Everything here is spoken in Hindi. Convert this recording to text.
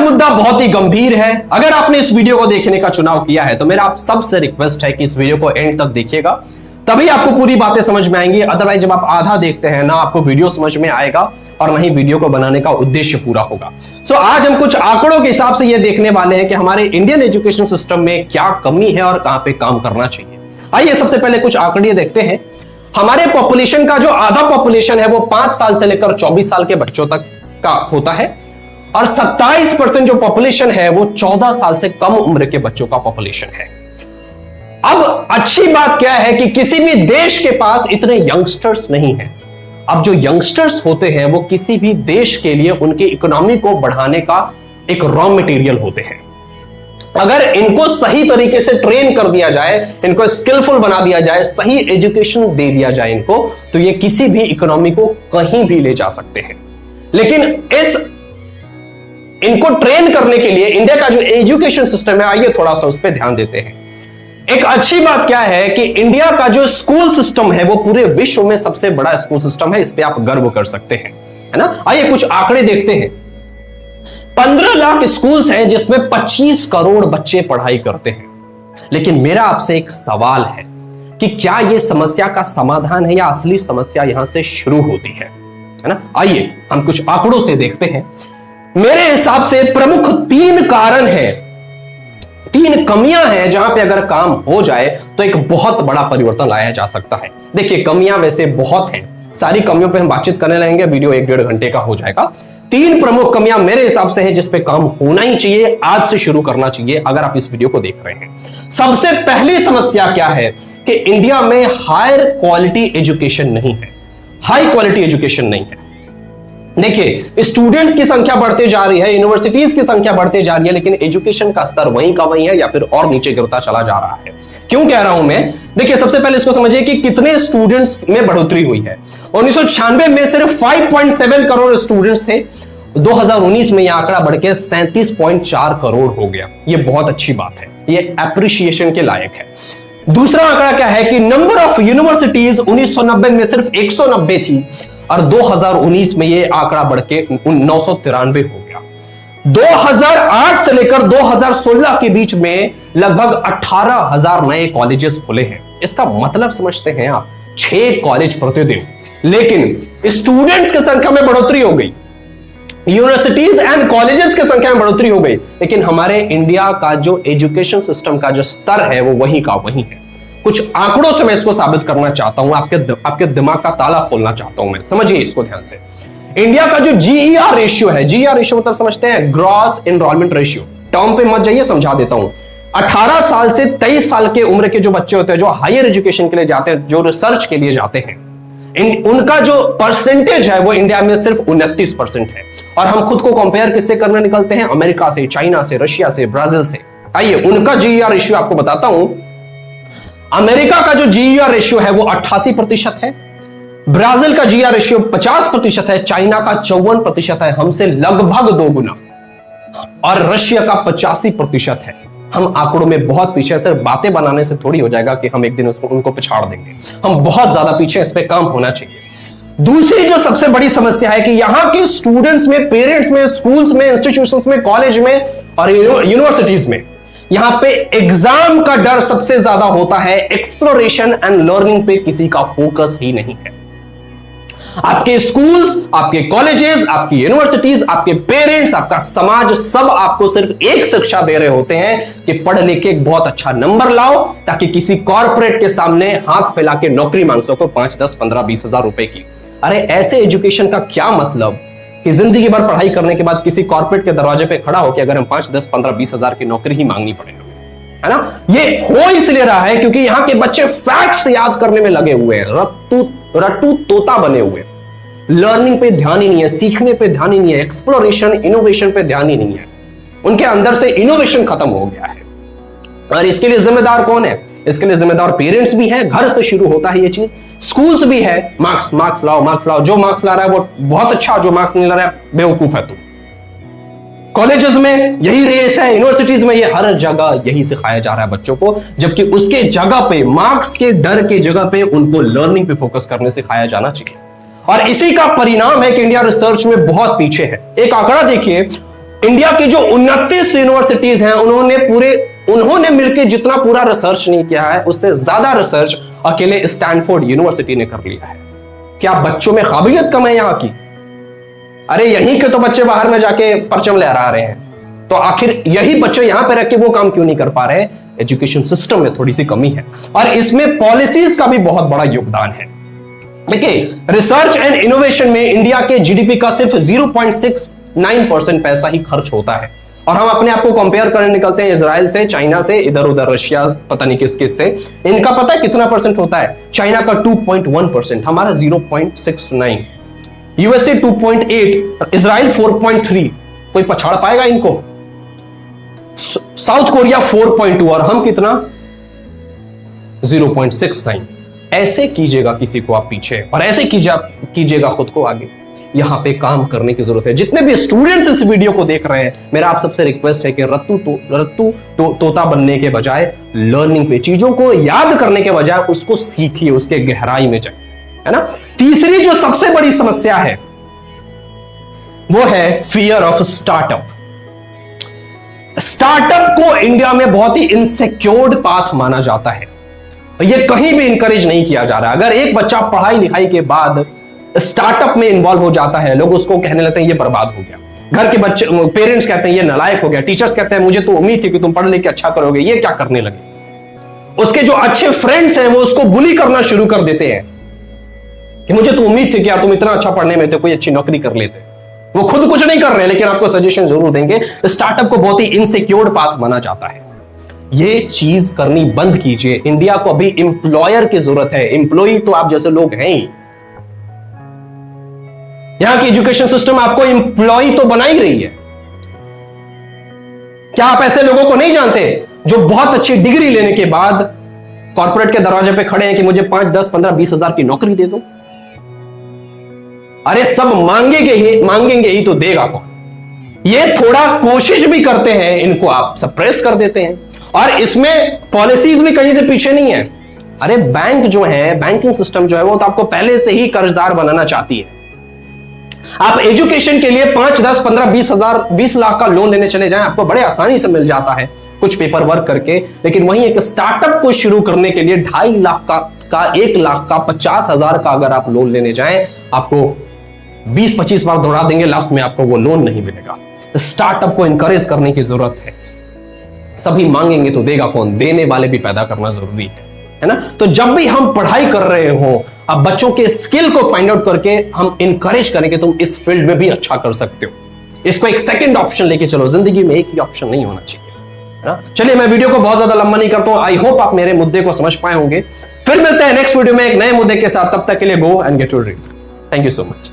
मुद्दा बहुत ही गंभीर है। अगर आपने इस वीडियो को देखने का चुनाव किया है तो मेरा आप सबसे रिक्वेस्ट है कि इस वीडियो को एंड तक देखिएगा, तभी आपको पूरी बातें समझ में आएंगी। अदरवाइज जब आप आधा देखते हैं ना आपको वीडियो समझ में आएगा और ना ही वीडियो को बनाने का उद्देश्य पूरा होगा। सो आज हम कुछ आंकड़ों के हिसाब से यह देखने वाले हैं कि हमारे इंडियन एजुकेशन सिस्टम में क्या कमी है और कहां पे काम करना चाहिए। आइए सबसे पहले कुछ आंकड़े देखते हैं। हमारे पॉपुलेशन का जो आधा पॉपुलेशन है वो 5 साल से लेकर 24 साल के बच्चों तक का होता है और 27% जो पॉपुलेशन है वो 14 साल से कम उम्र के बच्चों का पॉपुलेशन है। अब अच्छी बात क्या है कि किसी भी देश के पास इतने यंगस्टर्स नहीं हैं। अब जो यंगस्टर्स होते हैं वो किसी भी देश के लिए उनकी इकोनॉमी को बढ़ाने का एक रॉ मटेरियल होते हैं। अगर इनको सही तरीके से ट्रेन कर दिया जाए, इनको स्किलफुल बना दिया जाए, सही एजुकेशन दे दिया जाए इनको, तो ये किसी भी इकोनॉमी को कहीं भी ले जा सकते हैं। लेकिन इनको ट्रेन करने के लिए इंडिया का जो एजुकेशन सिस्टम है, आइए थोड़ा सा उस पर ध्यान देते हैं। एक अच्छी बात क्या है कि इंडिया का जो स्कूल सिस्टम है वो पूरे विश्व में सबसे बड़ा स्कूल सिस्टम है। इस पे आप गर्व कर सकते हैं, है ना। आइए कुछ आंकड़े देखते हैं। 15 लाख स्कूल्स हैं जिसमें 25 करोड़ बच्चे पढ़ाई करते हैं। लेकिन मेरा आपसे एक सवाल है कि क्या यह समस्या का समाधान है या असली समस्या यहां से शुरू होती है ना। आइए हम कुछ आंकड़ों से देखते हैं। मेरे हिसाब से प्रमुख 3 कारण हैं, 3 कमियां हैं जहां पे अगर काम हो जाए तो एक बहुत बड़ा परिवर्तन लाया जा सकता है। देखिए कमियां वैसे बहुत हैं, सारी कमियों पे हम बातचीत करने लगेंगे, वीडियो 1-1.5 घंटे का हो जाएगा। 3 प्रमुख कमियां मेरे हिसाब से है जिस पे काम होना ही चाहिए, आज से शुरू करना चाहिए अगर आप इस वीडियो को देख रहे हैं। सबसे पहली समस्या क्या है कि इंडिया में हायर क्वालिटी एजुकेशन नहीं है, हाई क्वालिटी एजुकेशन नहीं है। देखिए स्टूडेंट्स की संख्या बढ़ती जा रही है, यूनिवर्सिटीज की संख्या बढ़ती जा रही है, लेकिन एजुकेशन का स्तर वहीं का वहीं है या फिर और नीचे गिरता चला जा रहा है। क्यों कह रहा हूं मैं? देखिए सबसे पहले इसको समझिए कि कितने स्टूडेंट्स में बढ़ोतरी हुई है। 1996 में सिर्फ 5.7 करोड़ स्टूडेंट्स थे, 2019 में यह आंकड़ा बढ़ के 37.4 करोड़ हो गया। यह बहुत अच्छी बात है, यह एप्रिसिएशन के लायक है। दूसरा आंकड़ा क्या है कि नंबर ऑफ यूनिवर्सिटीज 1990 में सिर्फ 190 थी और 2019 में यह आंकड़ा बढ़ के 993 हो गया। 2008 से लेकर 2016 के बीच में लगभग 18,000 नए कॉलेजेस खुले हैं। इसका मतलब समझते हैं आप, 6 कॉलेज प्रतिदिन। लेकिन स्टूडेंट्स की संख्या में बढ़ोतरी हो गई, यूनिवर्सिटीज एंड कॉलेजेस की संख्या में बढ़ोतरी हो गई, लेकिन हमारे इंडिया का जो एजुकेशन सिस्टम का जो स्तर है वो वहीं का वहीं है। कुछ आंकड़ों से मैं इसको साबित करना चाहता हूं, आपके दिमाग का ताला खोलना चाहता हूं मैं, समझिए इसको ध्यान से। इंडिया का जो जीईआर रेशियो है, जीईआर रेशियो मतलब समझते हैं ग्रॉस एनरोलमेंट रेशियो, टर्म पे मत जाइए, समझा देता हूं। 18 साल से 23 साल के उम्र के जो बच्चे होते हैं, जो हायर एजुकेशन के लिए जाते हैं, जो रिसर्च के लिए जाते हैं, उनका जो परसेंटेज है वो इंडिया में सिर्फ 29% है। और हम खुद को कंपेयर किससे करने निकलते हैं? अमेरिका से, चाइना से, रशिया से, ब्राजील से। आइए उनका जीईआर रेशियो आपको बताता हूं। अमेरिका का जो जीईआर रेशियो है वो 88% है, ब्राजील का जीईआर रेशियो 50% है, चाइना का 54% है, हमसे लगभग 2 गुना, और रशिया का 85% है। हम आंकड़ों में बहुत पीछे, सिर्फ बातें बनाने से थोड़ी हो जाएगा कि हम एक दिन उनको पिछाड़ देंगे। हम बहुत ज्यादा पीछे, इस पे काम होना चाहिए। दूसरी जो सबसे बड़ी समस्या है कि यहां के स्टूडेंट्स में, पेरेंट्स में, स्कूल्स में, इंस्टीट्यूशंस में, कॉलेज में और यूनिवर्सिटीज में यहां पे एग्जाम का डर सबसे ज्यादा होता है, एक्सप्लोरेशन एंड लर्निंग पे किसी का फोकस ही नहीं है। आपके स्कूल्स, आपके कॉलेजेस, आपकी यूनिवर्सिटीज, आपके पेरेंट्स, आपका समाज, सब आपको सिर्फ एक शिक्षा दे रहे होते हैं कि पढ़ लिख के एक बहुत अच्छा नंबर लाओ ताकि किसी कॉर्पोरेट के सामने हाथ फैला के नौकरी मांग सको 5, 10, 15, 20 हजार रुपए की। अरे ऐसे एजुकेशन का क्या मतलब कि जिंदगी भर पढ़ाई करने के बाद किसी कॉर्पोरेट के दरवाजे पे खड़ा हो कि अगर हम 5, 10, 15, 20 हजार की नौकरी ही मांगनी पड़े, है ना। ये हो इसलिए रहा है क्योंकि यहां के बच्चे फैक्ट्स याद करने में लगे हुए हैं, रट्टू तोता बने हुए, लर्निंग पे ध्यान ही नहीं है, सीखने पे ध्यान ही नहीं है, एक्सप्लोरेशन, इनोवेशन पे ध्यान ही नहीं है। उनके अंदर से इनोवेशन खत्म हो गया है। और इसके लिए जिम्मेदार कौन है? इसके लिए जिम्मेदार पेरेंट्स भी है, घर से शुरू होता है ये चीज, स्कूल्स भी है। मार्क्स लाओ, मार्क्स लाओ, जो मार्क्स ला रहा है वो बहुत अच्छा, जो मार्क्स नहीं ला रहा है बेवकूफ है तू। कॉलेजेस में यही रेस है, यूनिवर्सिटीज में ये हर जगह यही सिखाया जा रहा है बच्चों को, जबकि उसके जगह पे, मार्क्स के डर के जगह पे उनको लर्निंग पे फोकस करने सिखाया जाना चाहिए। और इसी का परिणाम है कि इंडिया रिसर्च में बहुत पीछे है। एक आंकड़ा देखिए, इंडिया की जो 29 यूनिवर्सिटीज हैं उन्होंने मिलकर जितना पूरा रिसर्च नहीं किया है उससे ज्यादा रिसर्च अकेले स्टैनफोर्ड यूनिवर्सिटी ने कर लिया है। क्या बच्चों में काबिलियत कम है यहां की? अरे यहीं के तो बच्चे बाहर में जाके परचम लहरा रहे हैं, तो आखिर यही बच्चे यहां पे रख के वो काम क्यों नहीं कर पा रहे? एजुकेशन सिस्टम में थोड़ी सी कमी है और इसमें पॉलिसीज का भी बहुत बड़ा योगदान है। देखिए, रिसर्च एंड इनोवेशन में इंडिया के जीडीपी का सिर्फ 0.69% पैसा ही खर्च होता है और हम अपने आप को कंपेयर करने निकलते हैं इजराइल से, चाइना से, इधर उधर रशिया, पता नहीं किस किस से। इनका पता है कितना परसेंट होता है? चाइना का 2.1%, हमारा 0.69, यूएसए 2.8, इजराइल 4.3। कोई पछाड़ पाएगा इनको? साउथ कोरिया 4.2 और हम कितना? 0.69। ऐसे कीजिएगा किसी को आप पीछे और ऐसे कीजिएगा खुद को आगे। यहां पे काम करने की जरूरत है। जितने भी स्टूडेंट्स इस वीडियो को देख रहे हैं, मेरा आप सबसे रिक्वेस्ट है कि रत्तू तोता बनने के बजाय लर्निंग पे, चीजों को याद करने के बजाय उसको सीखिए, उसके गहराई में जाए, है ना। तीसरी जो सबसे बड़ी समस्या है वो है फियर ऑफ स्टार्टअप। स्टार्टअप को इंडिया में बहुत ही इनसिक्योर्ड पाथ माना जाता है, यह कहीं भी इंकरेज नहीं किया जा रहा। अगर एक बच्चा पढ़ाई लिखाई के बाद स्टार्टअप में इन्वॉल्व हो जाता है, लोग उसको कहने लगते हैं ये बर्बाद हो गया। घर के बच्चे, पेरेंट्स कहते हैं ये नालायक हो गया, टीचर्स कहते हैं मुझे तो उम्मीद थी कि तुम पढ़ लिख के अच्छा करोगे, ये क्या करने लगे। उसके जो अच्छे फ्रेंड्स हैं वो उसको बुली करना शुरू कर देते हैं कि मुझे तो उम्मीद थी कि यार तुम इतना अच्छा पढ़ने में थे, कोई अच्छी नौकरी कर लेते। वो खुद कुछ नहीं कर रहे लेकिन आपको सजेशन जरूर देंगे। स्टार्टअप को बहुत ही इनसिक्योर्ड पाथ माना जाता है। ये चीज करनी बंद कीजिए। इंडिया को अभी एम्प्लॉयर की जरूरत है। एम्प्लॉय तो आप जैसे लोग हैं ही। यहां की एजुकेशन सिस्टम आपको एम्प्लॉय तो बना ही रही है। क्या आप ऐसे लोगों को नहीं जानते जो बहुत अच्छी डिग्री लेने के बाद कॉर्पोरेट के दरवाजे पे खड़े हैं कि मुझे 5, 10, 15, 20 हजार की नौकरी दे दो? अरे सब मांगेंगे ही तो देगा कौन? ये थोड़ा कोशिश भी करते हैं, इनको आप सप्रेस कर देते हैं और इसमें पॉलिसीज भी कहीं से पीछे नहीं है। अरे बैंक जो है, बैंकिंग सिस्टम जो है वो तो आपको पहले से ही कर्जदार बनाना चाहती है। आप एजुकेशन के लिए 5, 10, 15, 20 हजार, 20 लाख का लोन लेने चले जाएं, आपको बड़े आसानी से मिल जाता है कुछ पेपर वर्क करके। लेकिन वहीं एक स्टार्टअप को शुरू करने के लिए 2.5 लाख का 1 लाख का 50,000 का अगर आप लोन लेने जाएं, आपको 20-25 बार दौड़ा देंगे, लास्ट में आपको वो लोन नहीं मिलेगा। स्टार्टअप को इंकरेज करने की जरूरत है। सभी मांगेंगे तो देगा कौन? देने वाले भी पैदा करना जरूरी है ना। तो जब भी हम पढ़ाई कर रहे हो, अब बच्चों के स्किल को फाइंड आउट करके हम इंकरेज करेंगे तुम इस फील्ड में भी अच्छा कर सकते हो। इसको एक सेकंड ऑप्शन लेके चलो। जिंदगी में एक ही ऑप्शन नहीं होना चाहिए, है ना। चलिए, मैं वीडियो को बहुत ज्यादा लंबा नहीं करता हूं। आई होप आप मेरे मुद्दे को समझ पाए होंगे। फिर मिलते हैं नेक्स्ट वीडियो में एक नए मुद्दे के साथ। तब तक के लिए go and get your dreams. Thank you so much.